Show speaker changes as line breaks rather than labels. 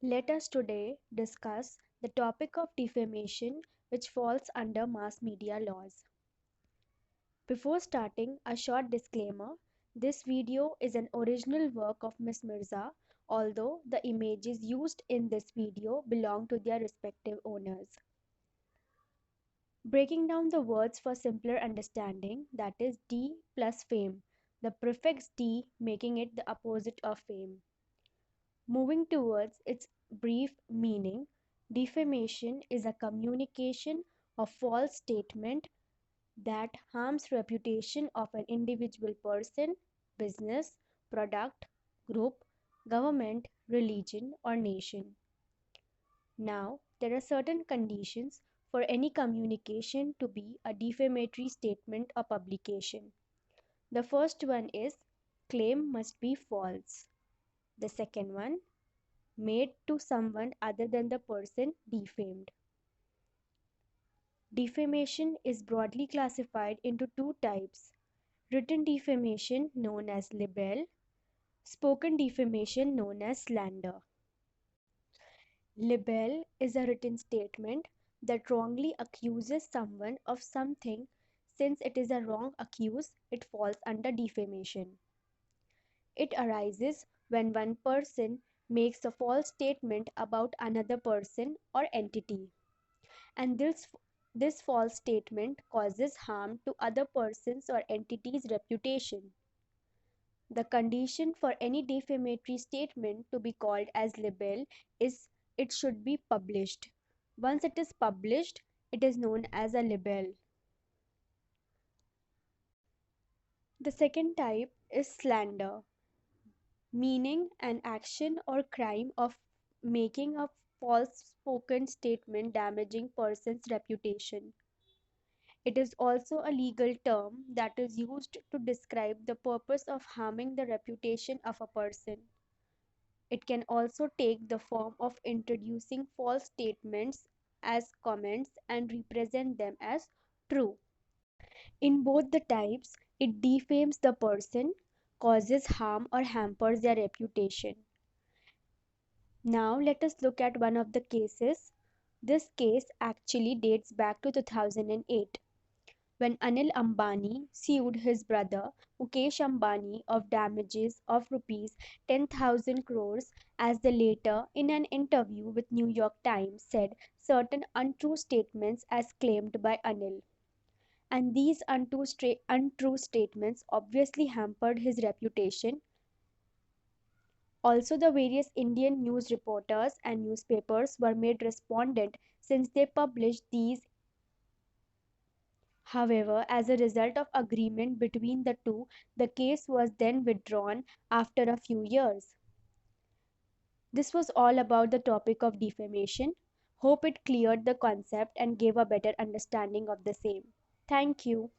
Let us today discuss the topic of defamation, which falls under mass media laws. Before starting, a short disclaimer: this video is an original work of Ms. Mirza, although the images used in this video belong to their respective owners. Breaking down the words for simpler understanding, that is D plus fame, the prefix D making it the opposite of fame. Moving towards its brief meaning, defamation is a communication of false statement that harms reputation of an individual person, business, product, group, government, religion, or nation. Now, there are certain conditions for any communication to be a defamatory statement or publication. The first one is claim must be false. The second one, made to someone other than the person defamed. Defamation is broadly classified into two types: written defamation known as libel, spoken defamation known as slander. Libel is a written statement that wrongly accuses someone of something. Since it is a wrong accuse, it falls under defamation. It arises when one person makes a false statement about another person or entity, and this false statement causes harm to other persons or entities' reputation. The condition for any defamatory statement to be called as libel is it should be published. Once it is published, it is known as a libel. The second type is slander, meaning an action or crime of making a false spoken statement damaging person's reputation. It is also a legal term that is used to describe the purpose of harming the reputation of a person. It can also take the form of introducing false statements as comments and represent them as true. In both the types, it defames the person, causes harm, or hampers their reputation. Now, let us look at one of the cases. This case actually dates back to 2008, when Anil Ambani sued his brother Mukesh Ambani of damages of rupees 10,000 crores, as the latter in an interview with New York Times said certain untrue statements as claimed by Anil. And these untrue statements obviously hampered his reputation. Also, the various Indian news reporters and newspapers were made respondent since they published these. However, as a result of agreement between the two, the case was then withdrawn after a few years. This was all about the topic of defamation. Hope it cleared the concept and gave a better understanding of the same. Thank you.